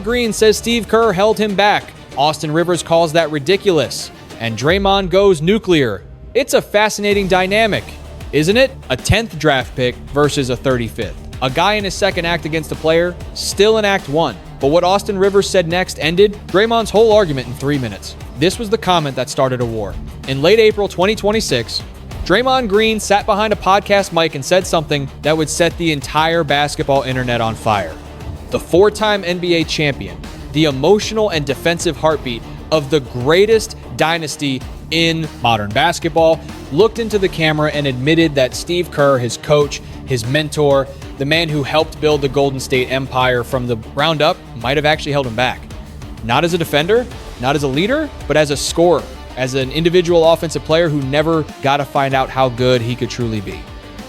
Draymond Green says Steve Kerr held him back. Austin Rivers calls that ridiculous. And Draymond goes nuclear. It's a fascinating dynamic, isn't it? A 10th draft pick versus a 35th. A guy in his second act against a player, still in Act 1. But what Austin Rivers said next ended Draymond's whole argument in 3 minutes. This was the comment that started a war. In late April 2026, Draymond Green sat behind a podcast mic and said something that would set the entire basketball internet on fire. The 4-time NBA champion, the emotional and defensive heartbeat of the greatest dynasty in modern basketball, looked into the camera and admitted that Steve Kerr, his coach, his mentor, the man who helped build the Golden State Empire from the ground up, might have actually held him back. Not as a defender, not as a leader, but as a scorer, as an individual offensive player who never got to find out how good he could truly be.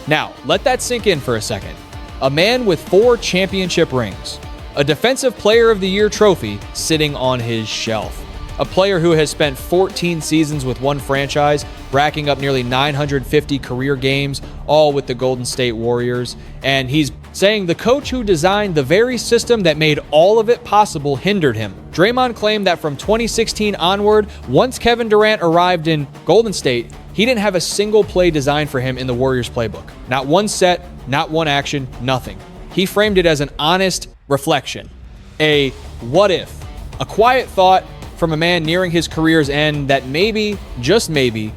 Now, let that sink in for a second. A man with 4 championship rings, a Defensive Player of the Year trophy sitting on his shelf. A player who has spent 14 seasons with one franchise, racking up nearly 950 career games, all with the Golden State Warriors. And he's saying the coach who designed the very system that made all of it possible hindered him. Draymond claimed that from 2016 onward, once Kevin Durant arrived in Golden State, he didn't have a single play designed for him in the Warriors playbook. Not one set, not one action, nothing. He framed it as an honest reflection. A what if? A quiet thought from a man nearing his career's end that maybe, just maybe,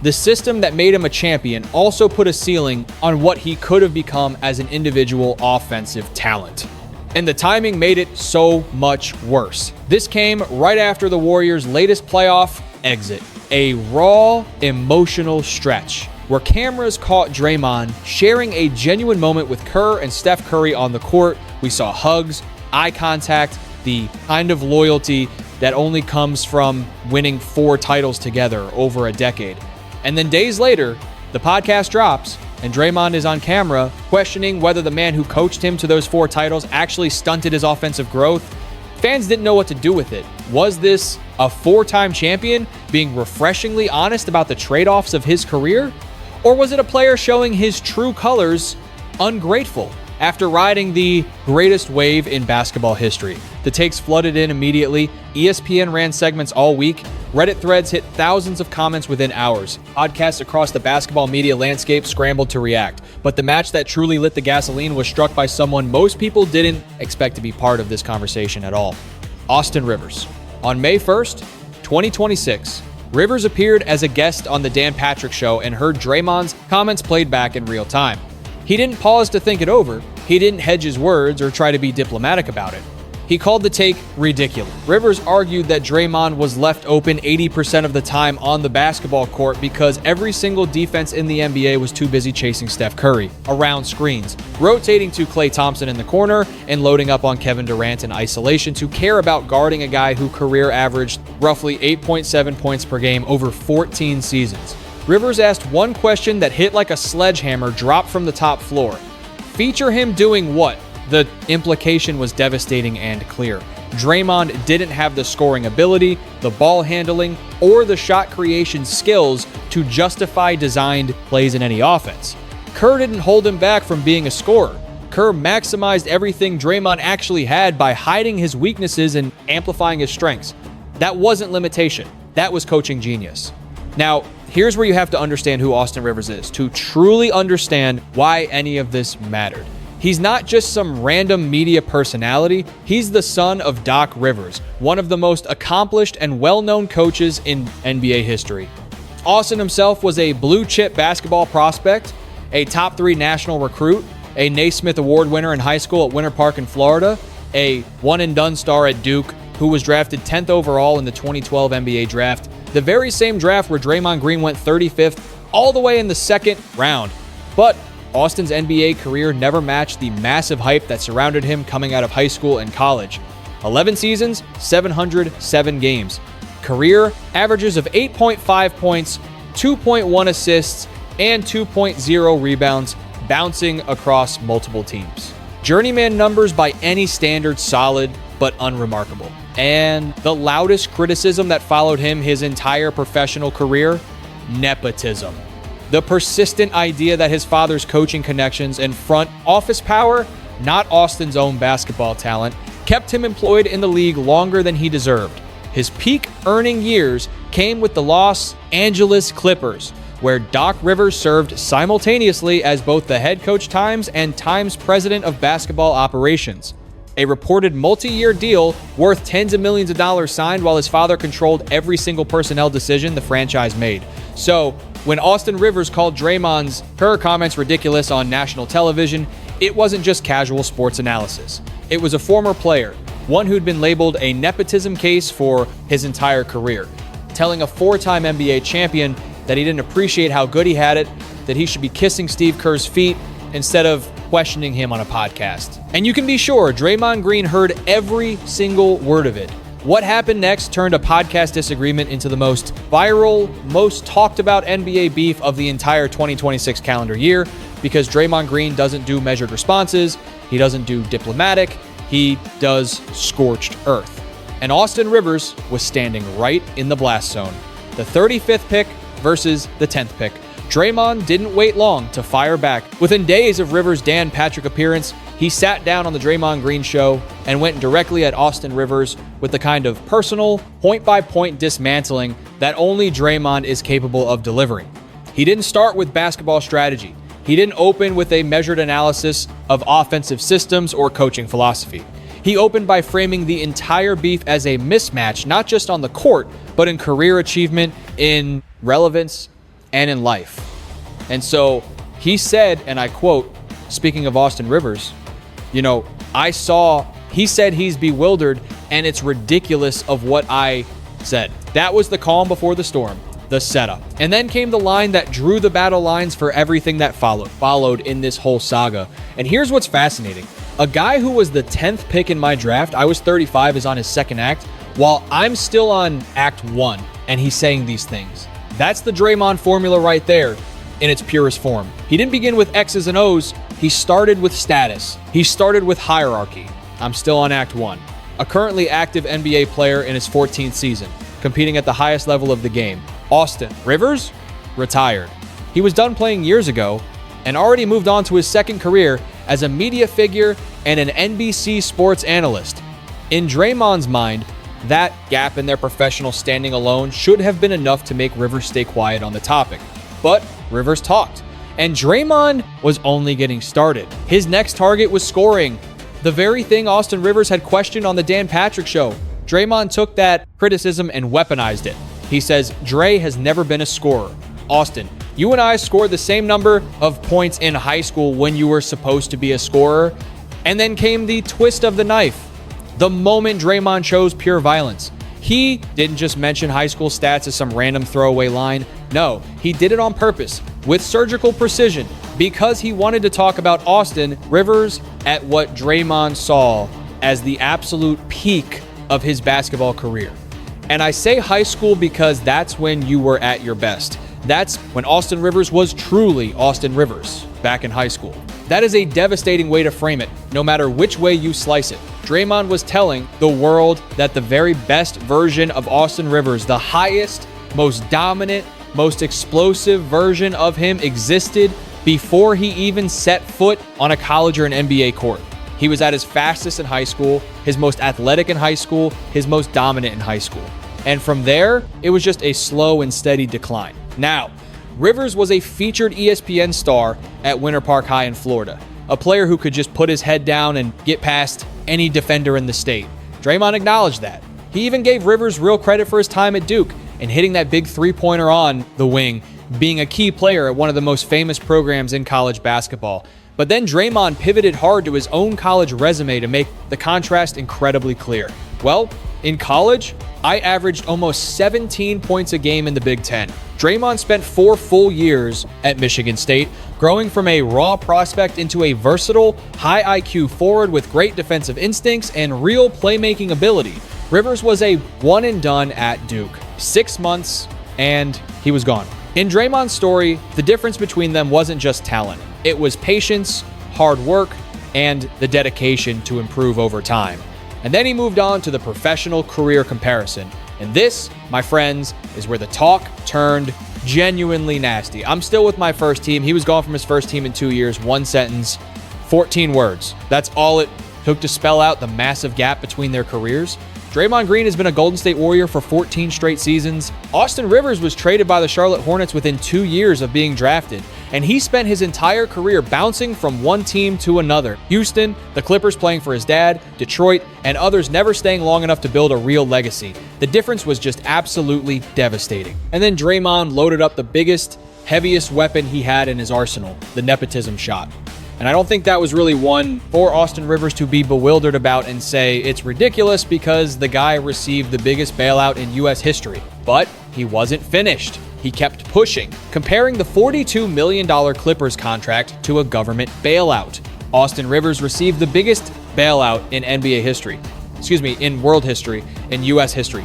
the system that made him a champion also put a ceiling on what he could have become as an individual offensive talent. And the timing made it so much worse. This came right after the Warriors' latest playoff exit, a raw, emotional stretch where cameras caught Draymond sharing a genuine moment with Kerr and Steph Curry on the court. We saw hugs, eye contact, the kind of loyalty that only comes from winning 4 titles together over a decade. And then days later, the podcast drops, and Draymond is on camera questioning whether the man who coached him to those 4 titles actually stunted his offensive growth. Fans didn't know what to do with it. Was this a 4-time champion being refreshingly honest about the trade-offs of his career? Or was it a player showing his true colors, ungrateful, after riding the greatest wave in basketball history? The takes flooded in immediately. ESPN ran segments all week. Reddit threads hit thousands of comments within hours. Podcasts across the basketball media landscape scrambled to react. But the match that truly lit the gasoline was struck by someone most people didn't expect to be part of this conversation at all. Austin Rivers. On May 1st, 2026, Rivers appeared as a guest on the Dan Patrick Show and heard Draymond's comments played back in real time. He didn't pause to think it over. He didn't hedge his words or try to be diplomatic about it. He called the take ridiculous. Rivers argued that Draymond was left open 80% of the time on the basketball court because every single defense in the NBA was too busy chasing Steph Curry around screens, rotating to Klay Thompson in the corner, and loading up on Kevin Durant in isolation to care about guarding a guy who career averaged roughly 8.7 points per game over 14 seasons. Rivers asked one question that hit like a sledgehammer dropped from the top floor. Feature him doing what? The implication was devastating and clear. Draymond didn't have the scoring ability, the ball handling, or the shot creation skills to justify designed plays in any offense. Kerr didn't hold him back from being a scorer. Kerr maximized everything Draymond actually had by hiding his weaknesses and amplifying his strengths. That wasn't limitation. That was coaching genius. Now, here's where you have to understand who Austin Rivers is to truly understand why any of this mattered. He's not just some random media personality. He's the son of Doc Rivers, one of the most accomplished and well-known coaches in NBA history. Austin himself was a blue-chip basketball prospect, a top 3 national recruit, a Naismith Award winner in high school at Winter Park in Florida, a one-and-done star at Duke, who was drafted 10th overall in the 2012 NBA draft, the very same draft where Draymond Green went 35th all the way in the second round. But Austin's NBA career never matched the massive hype that surrounded him coming out of high school and college. 11 seasons, 707 games. Career averages of 8.5 points, 2.1 assists, and 2.0 rebounds, bouncing across multiple teams. Journeyman numbers by any standard solid, but unremarkable. And the loudest criticism that followed him his entire professional career? Nepotism. The persistent idea that his father's coaching connections and front office power, not Austin's own basketball talent, kept him employed in the league longer than he deserved. His peak earning years came with the Los Angeles Clippers, where Doc Rivers served simultaneously as both the head coach Times and Times president of basketball operations. A reported multi-year deal worth tens of millions of dollars signed while his father controlled every single personnel decision the franchise made. So, when Austin Rivers called Draymond's Kerr comments ridiculous on national television, it wasn't just casual sports analysis. It was a former player, one who'd been labeled a nepotism case for his entire career, telling a four-time NBA champion that he didn't appreciate how good he had it, that he should be kissing Steve Kerr's feet instead of questioning him on a podcast. And you can be sure Draymond Green heard every single word of it. What happened next turned a podcast disagreement into the most viral, most talked about NBA beef of the entire 2026 calendar year, because Draymond Green doesn't do measured responses, he doesn't do diplomatic, he does scorched earth. And Austin Rivers was standing right in the blast zone. The 35th pick versus the 10th pick. Draymond didn't wait long to fire back. Within days of Rivers' Dan Patrick appearance, he sat down on the Draymond Green show and went directly at Austin Rivers with the kind of personal, point-by-point dismantling that only Draymond is capable of delivering. He didn't start with basketball strategy. He didn't open with a measured analysis of offensive systems or coaching philosophy. He opened by framing the entire beef as a mismatch, not just on the court, but in career achievement, in relevance, and in life. And so he said, and I quote, speaking of Austin Rivers, he said he's bewildered and it's ridiculous of what I said. That was the calm before the storm, the setup. And then came the line that drew the battle lines for everything that followed in this whole saga. And here's what's fascinating. A guy who was the 10th pick in my draft, I was 35, is on his second act, while I'm still on act 1, and he's saying these things. That's the Draymond formula right there in its purest form. He didn't begin with X's and O's. He started with status. He started with hierarchy. I'm still on Act 1. A currently active NBA player in his 14th season, competing at the highest level of the game. Austin Rivers, retired. He was done playing years ago and already moved on to his second career as a media figure and an NBC sports analyst. In Draymond's mind, that gap in their professional standing alone should have been enough to make Rivers stay quiet on the topic. But Rivers talked, and Draymond was only getting started. His next target was scoring, the very thing Austin Rivers had questioned on the Dan Patrick show. Draymond took that criticism and weaponized it. He says, Dre has never been a scorer. Austin, you and I scored the same number of points in high school when you were supposed to be a scorer. And then came the twist of the knife. The moment Draymond chose pure violence. He didn't just mention high school stats as some random throwaway line. No, he did it on purpose, with surgical precision, because he wanted to talk about Austin Rivers at what Draymond saw as the absolute peak of his basketball career. And I say high school because that's when you were at your best. That's when Austin Rivers was truly Austin Rivers, back in high school. That is a devastating way to frame it, no matter which way you slice it. Draymond was telling the world that the very best version of Austin Rivers, the highest, most dominant, most explosive version of him existed before he even set foot on a college or an NBA court. He was at his fastest in high school, his most athletic in high school, his most dominant in high school. And from there, it was just a slow and steady decline. Now, Rivers was a featured ESPN star at Winter Park High in Florida, a player who could just put his head down and get past any defender in the state. Draymond acknowledged that. He even gave Rivers real credit for his time at Duke and hitting that big three-pointer on the wing, being a key player at one of the most famous programs in college basketball. But then Draymond pivoted hard to his own college resume to make the contrast incredibly clear. Well, in college, I averaged almost 17 points a game in the Big Ten. Draymond spent 4 full years at Michigan State, growing from a raw prospect into a versatile, high IQ forward with great defensive instincts and real playmaking ability. Rivers was a one and done at Duke. 6 months, and he was gone. In Draymond's story, the difference between them wasn't just talent. It was patience, hard work, and the dedication to improve over time. And then he moved on to the professional career comparison. And this, my friends, is where the talk turned genuinely nasty. I'm still with my first team. He was gone from his first team in 2 years, one sentence, 14 words. That's all it took to spell out the massive gap between their careers? Draymond Green has been a Golden State Warrior for 14 straight seasons. Austin Rivers was traded by the Charlotte Hornets within 2 years of being drafted, and he spent his entire career bouncing from one team to another. Houston, the Clippers playing for his dad, Detroit, and others never staying long enough to build a real legacy. The difference was just absolutely devastating. And then Draymond loaded up the biggest, heaviest weapon he had in his arsenal, the nepotism shot. And I don't think that was really one for Austin Rivers to be bewildered about and say it's ridiculous because the guy received the biggest bailout in U.S. history. But he wasn't finished. He kept pushing, comparing the $42 million Clippers contract to a government bailout. Austin Rivers received the biggest bailout in NBA history. In world history, in U.S. history.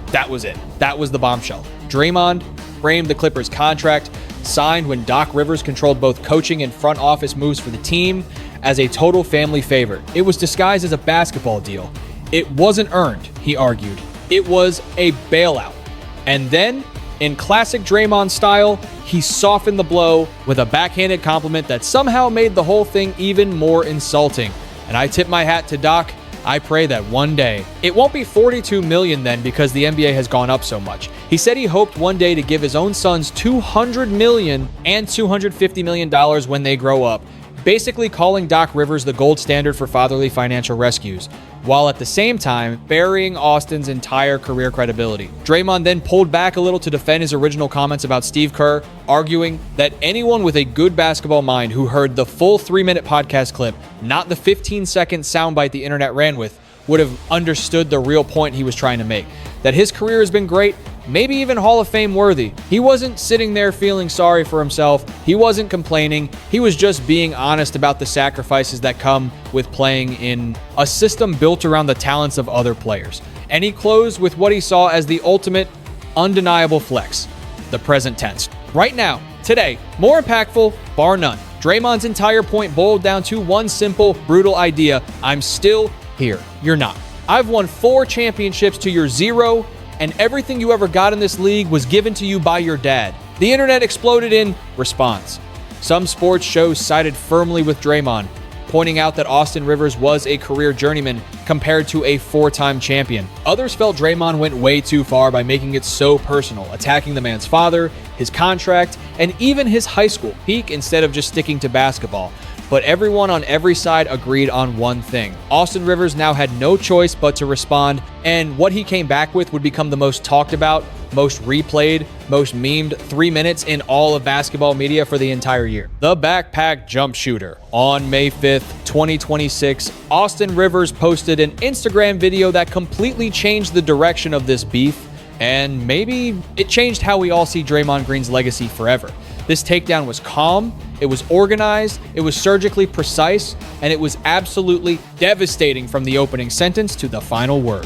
That was it. That was the bombshell. Draymond framed the Clippers contract, signed when Doc Rivers controlled both coaching and front office moves for the team, as a total family favor. It was disguised as a basketball deal. It wasn't earned, he argued. It was a bailout. And then, in classic Draymond style, he softened the blow with a backhanded compliment that somehow made the whole thing even more insulting. And I tip my hat to Doc. I pray that one day, it won't be $42 million then because the NBA has gone up so much. He said he hoped one day to give his own sons $200 million and $250 million when they grow up, basically calling Doc Rivers the gold standard for fatherly financial rescues, while at the same time burying Austin's entire career credibility. Draymond then pulled back a little to defend his original comments about Steve Kerr, arguing that anyone with a good basketball mind who heard the full 3-minute podcast clip, not the 15-second soundbite the internet ran with, would have understood the real point he was trying to make. That his career has been great, maybe even Hall of Fame worthy. He wasn't sitting there feeling sorry for himself. He wasn't complaining. He was just being honest about the sacrifices that come with playing in a system built around the talents of other players. And he closed with what he saw as the ultimate, undeniable flex, the present tense. Right now, today, more impactful, bar none. Draymond's entire point boiled down to one simple, brutal idea. I'm still here. You're not. I've won 4 championships to your 0, and everything you ever got in this league was given to you by your dad. The internet exploded in response. Some sports shows sided firmly with Draymond, pointing out that Austin Rivers was a career journeyman compared to a 4-time champion. Others felt Draymond went way too far by making it so personal, attacking the man's father, his contract, and even his high school peak instead of just sticking to basketball. But everyone on every side agreed on one thing. Austin Rivers now had no choice but to respond, and what he came back with would become the most talked about, most replayed, most memed 3 minutes in all of basketball media for the entire year. The backpack jump shooter. On May 5th, 2026, Austin Rivers posted an Instagram video that completely changed the direction of this beef, and maybe it changed how we all see Draymond Green's legacy forever. This takedown was calm, it was organized, it was surgically precise, and it was absolutely devastating from the opening sentence to the final word.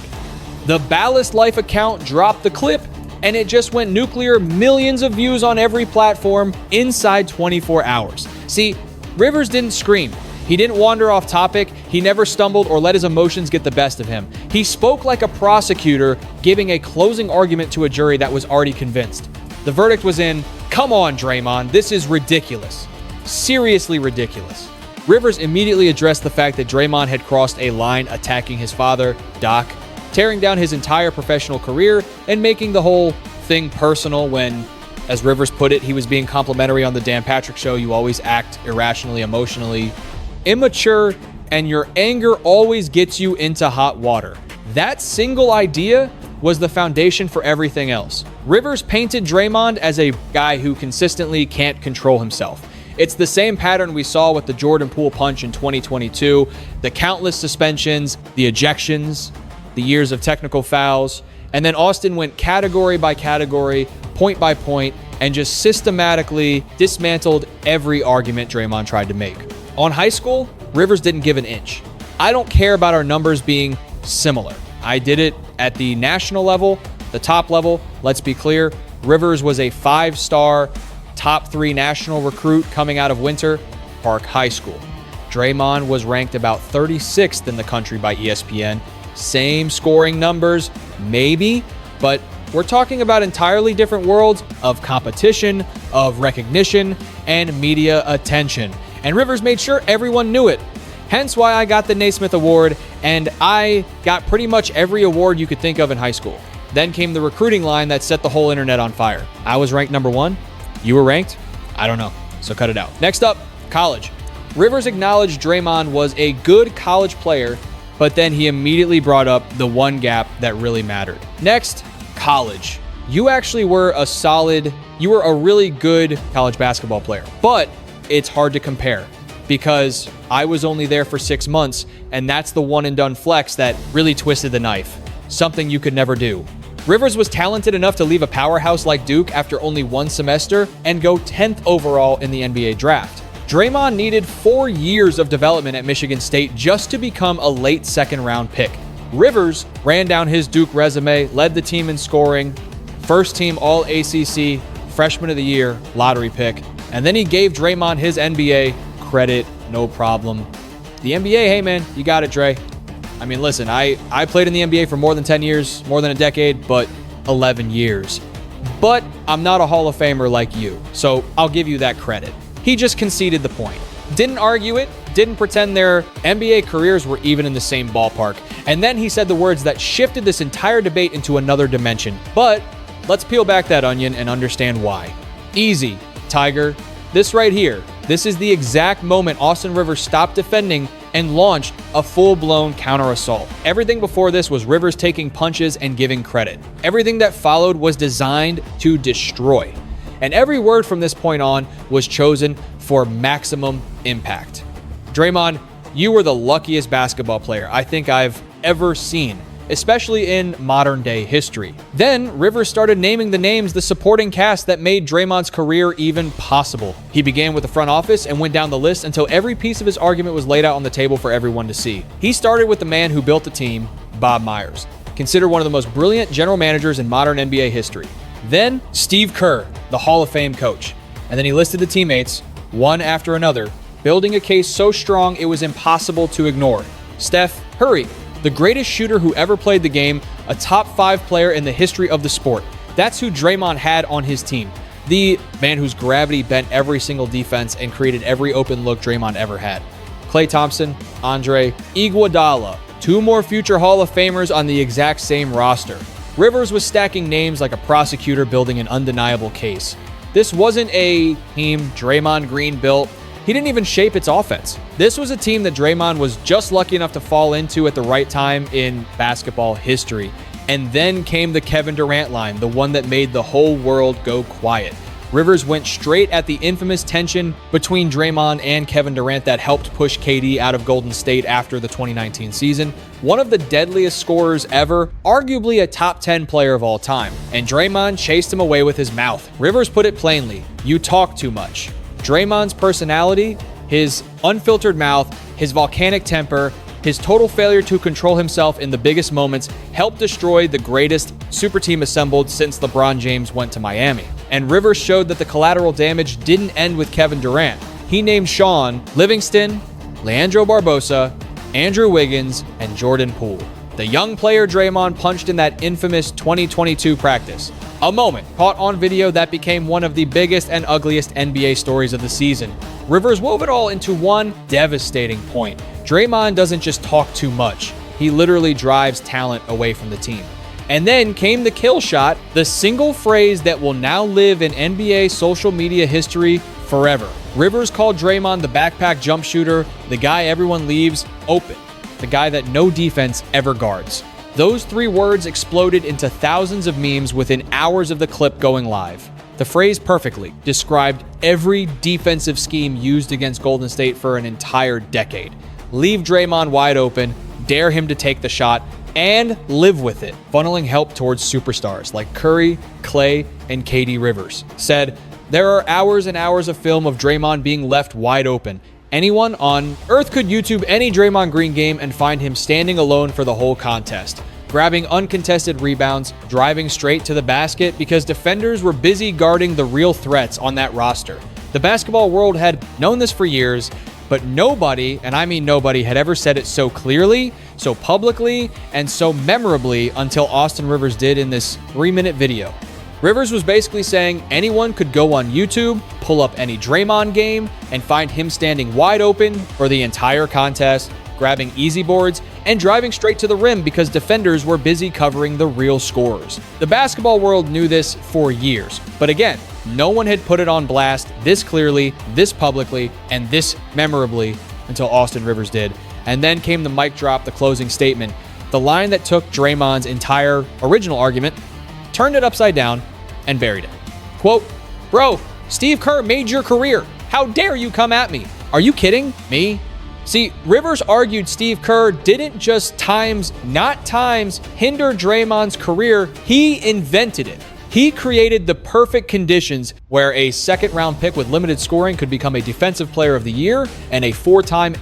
The Ballast Life account dropped the clip, and it just went nuclear, millions of views on every platform inside 24 hours. See, Rivers didn't scream. He didn't wander off topic. He never stumbled or let his emotions get the best of him. He spoke like a prosecutor giving a closing argument to a jury that was already convinced. The verdict was in, come on, Draymond, this is ridiculous. Seriously ridiculous. Rivers immediately addressed the fact that Draymond had crossed a line attacking his father, Doc, tearing down his entire professional career and making the whole thing personal when, as Rivers put it, he was being complimentary on the Dan Patrick Show. You always act irrationally, emotionally immature, and your anger always gets you into hot water. That single idea was the foundation for everything else. Rivers painted Draymond as a guy who consistently can't control himself. It's the same pattern we saw with the Jordan Poole punch in 2022, the countless suspensions, the ejections, the years of technical fouls, and then Austin went category by category, point by point, and just systematically dismantled every argument Draymond tried to make. On high school, Rivers didn't give an inch. I don't care about our numbers being similar. I did it at the national level, the top level. Let's be clear, Rivers was a 5-star, top 3 national recruit coming out of Winter Park High School. Draymond was ranked about 36th in the country by ESPN. Same scoring numbers, maybe, but we're talking about entirely different worlds of competition, of recognition, and media attention. And Rivers made sure everyone knew it. Hence why I got the Naismith Award, and I got pretty much every award you could think of in high school. Then came the recruiting line that set the whole internet on fire. I was ranked number 1. You were ranked? I don't know, so cut it out. Next up, college. Rivers acknowledged Draymond was a good college player, but then he immediately brought up the one gap that really mattered. Next, college. You actually were a really good college basketball player, but it's hard to compare because I was only there for 6 months, and that's the one and done flex that really twisted the knife, something you could never do. Rivers was talented enough to leave a powerhouse like Duke after only 1 semester and go 10th overall in the NBA draft. Draymond needed 4 years of development at Michigan State just to become a late second-round pick. Rivers ran down his Duke resume, led the team in scoring, first team All-ACC, freshman of the year, lottery pick, and then he gave Draymond his NBA credit, no problem. The NBA, hey man, you got it, Dre. I mean, listen, I played in the NBA for more than 10 years, more than a decade, but 11 years. But I'm not a Hall of Famer like you, so I'll give you that credit. He just conceded the point. Didn't argue it, didn't pretend their NBA careers were even in the same ballpark. And then he said the words that shifted this entire debate into another dimension. But let's peel back that onion and understand why. Easy, Tiger. This right here, this is the exact moment Austin Rivers stopped defending and launched a full-blown counter-assault. Everything before this was Rivers taking punches and giving credit. Everything that followed was designed to destroy. And every word from this point on was chosen for maximum impact. Draymond, you were the luckiest basketball player I think I've ever seen, especially in modern day history. Then Rivers started naming the supporting cast that made Draymond's career even possible. He began with the front office and went down the list until every piece of his argument was laid out on the table for everyone to see. He started with the man who built the team, Bob Myers, considered one of the most brilliant general managers in modern NBA history. Then Steve Kerr, the Hall of Fame coach. And then he listed the teammates, one after another, building a case so strong it was impossible to ignore. Steph Curry, the greatest shooter who ever played the game, a top 5 player in the history of the sport. That's who Draymond had on his team. The man whose gravity bent every single defense and created every open look Draymond ever had. Klay Thompson, Andre Iguodala, 2 more future Hall of Famers on the exact same roster. Rivers was stacking names like a prosecutor building an undeniable case. This wasn't a team Draymond Green built. He didn't even shape its offense. This was a team that Draymond was just lucky enough to fall into at the right time in basketball history. And then came the Kevin Durant line, the one that made the whole world go quiet. Rivers went straight at the infamous tension between Draymond and Kevin Durant that helped push KD out of Golden State after the 2019 season. One of the deadliest scorers ever, arguably a top 10 player of all time. And Draymond chased him away with his mouth. Rivers put it plainly, you talk too much. Draymond's personality, his unfiltered mouth, his volcanic temper, his total failure to control himself in the biggest moments helped destroy the greatest super team assembled since LeBron James went to Miami. And Rivers showed that the collateral damage didn't end with Kevin Durant. He named Sean, Livingston, Leandro Barbosa, Andrew Wiggins, and Jordan Poole. The young player Draymond punched in that infamous 2022 practice. A moment caught on video that became one of the biggest and ugliest NBA stories of the season. Rivers wove it all into one devastating point. Draymond doesn't just talk too much. He literally drives talent away from the team. And then came the kill shot, the single phrase that will now live in NBA social media history forever. Rivers called Draymond the backpack jump shooter, the guy everyone leaves open, the guy that no defense ever guards. Those 3 words exploded into thousands of memes within hours of the clip going live. The phrase perfectly described every defensive scheme used against Golden State for an entire decade. Leave Draymond wide open, dare him to take the shot, and live with it, funneling help towards superstars like Curry, Klay, and KD Rivers. Said, there are hours and hours of film of Draymond being left wide open. Anyone on Earth could YouTube any Draymond Green game and find him standing alone for the whole contest, grabbing uncontested rebounds, driving straight to the basket because defenders were busy guarding the real threats on that roster. The basketball world had known this for years, but nobody, and I mean nobody, had ever said it so clearly, so publicly, and so memorably until Austin Rivers did in this 3-minute video. Rivers was basically saying anyone could go on YouTube, pull up any Draymond game, and find him standing wide open for the entire contest, grabbing easy boards, and driving straight to the rim because defenders were busy covering the real scorers. The basketball world knew this for years, but again, no one had put it on blast this clearly, this publicly, and this memorably until Austin Rivers did. And then came the mic drop, the closing statement, the line that took Draymond's entire original argument, turned it upside down, and buried it. Quote, "Bro, Steve Kerr made your career. How dare you come at me? Are you kidding me?" See, Rivers argued Steve Kerr didn't just not times, hinder Draymond's career, he invented it. He created the perfect conditions where a second-round pick with limited scoring could become a Defensive Player of the Year and a 4-time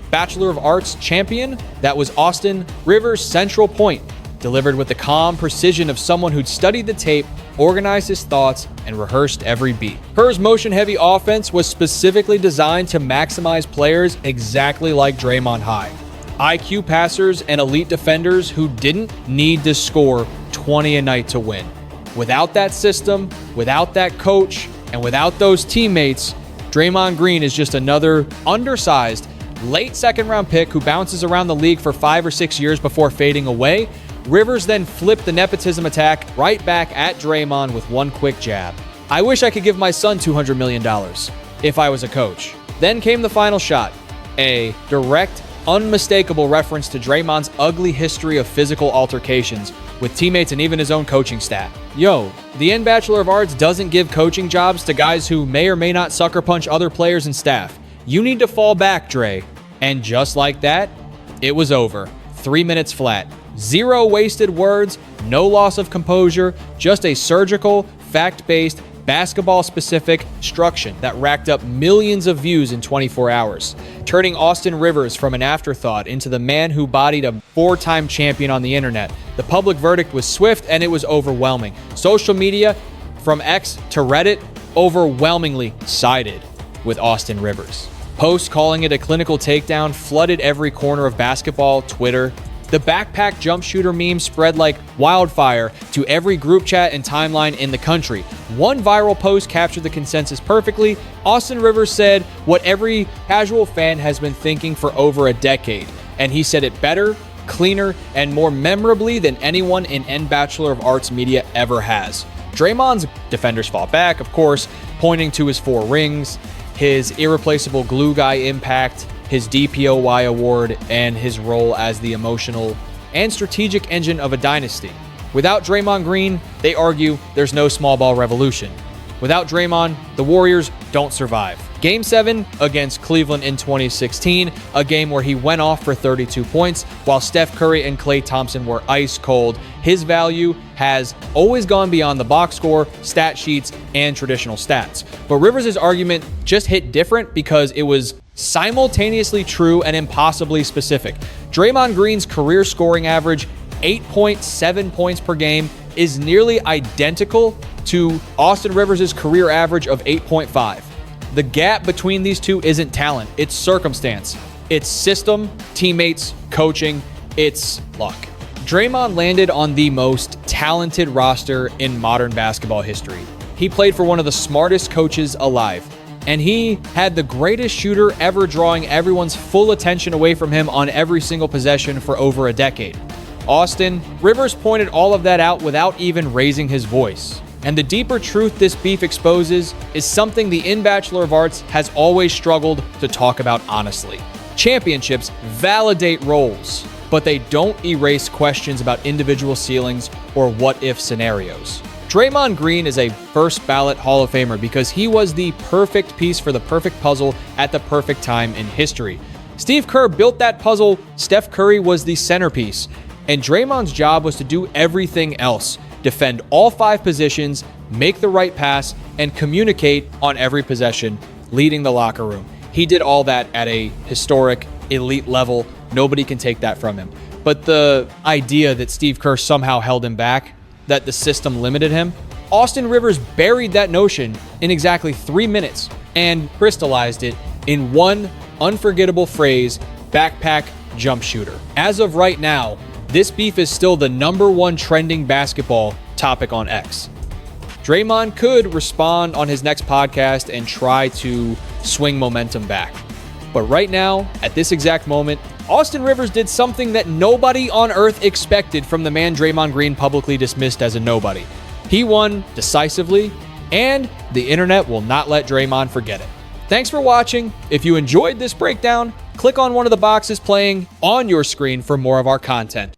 Bachelor of Arts champion. That was Austin Rivers' central point, delivered with the calm precision of someone who'd studied the tape, organized his thoughts, and rehearsed every beat. Kerr's motion-heavy offense was specifically designed to maximize players exactly like Draymond High. IQ passers and elite defenders who didn't need to score 20 a night to win. Without that system, without that coach, and without those teammates, Draymond Green is just another undersized, late second-round pick who bounces around the league for 5 or 6 years before fading away. Rivers then flipped the nepotism attack right back at Draymond with one quick jab. I wish I could give my son $200 million if I was a coach. Then came the final shot, a direct, unmistakable reference to Draymond's ugly history of physical altercations with teammates and even his own coaching staff. Yo, the Bachelor of Arts doesn't give coaching jobs to guys who may or may not sucker punch other players and staff. You need to fall back, Dre. And just like that, it was over. 3 minutes flat. 0 wasted words, no loss of composure, just a surgical, fact-based, basketball-specific instruction that racked up millions of views in 24 hours, turning Austin Rivers from an afterthought into the man who bodied a 4-time champion on the internet. The public verdict was swift and it was overwhelming. Social media, from X to Reddit, overwhelmingly sided with Austin Rivers. Posts calling it a clinical takedown flooded every corner of basketball, Twitter. The backpack jump shooter meme spread like wildfire to every group chat and timeline in the country. One viral post captured the consensus perfectly. Austin Rivers said what every casual fan has been thinking for over a decade, and he said it better, cleaner, and more memorably than anyone in Bachelor of Arts media ever has. Draymond's defenders fought back, of course, pointing to his 4 rings, his irreplaceable glue guy impact, his DPOY award, and his role as the emotional and strategic engine of a dynasty. Without Draymond Green, they argue there's no small ball revolution. Without Draymond, the Warriors don't survive. Game 7 against Cleveland in 2016, a game where he went off for 32 points while Steph Curry and Klay Thompson were ice cold. His value has always gone beyond the box score, stat sheets, and traditional stats. But Rivers' argument just hit different because it was simultaneously true and impossibly specific. Draymond Green's career scoring average, 8.7 points per game, is nearly identical to Austin Rivers' career average of 8.5. The gap between these two isn't talent, it's circumstance. It's system, teammates, coaching, it's luck. Draymond landed on the most talented roster in modern basketball history. He played for one of the smartest coaches alive, and he had the greatest shooter ever, drawing everyone's full attention away from him on every single possession for over a decade. Austin Rivers pointed all of that out without even raising his voice. And the deeper truth this beef exposes is something the Bachelor of Arts has always struggled to talk about honestly. Championships validate roles, but they don't erase questions about individual ceilings or what-if scenarios. Draymond Green is a first-ballot Hall of Famer because he was the perfect piece for the perfect puzzle at the perfect time in history. Steve Kerr built that puzzle, Steph Curry was the centerpiece, and Draymond's job was to do everything else. Defend all 5 positions, make the right pass, and communicate on every possession, leading the locker room. He did all that at a historic, elite level. Nobody can take that from him. But the idea that Steve Kerr somehow held him back, that the system limited him, Austin Rivers buried that notion in exactly 3 minutes and crystallized it in one unforgettable phrase: backpack jump shooter. As of right now, this beef is still the #1 trending basketball topic on X. Draymond could respond on his next podcast and try to swing momentum back. But right now, at this exact moment, Austin Rivers did something that nobody on earth expected from the man Draymond Green publicly dismissed as a nobody. He won decisively, and the internet will not let Draymond forget it. Thanks for watching. If you enjoyed this breakdown, click on one of the boxes playing on your screen for more of our content.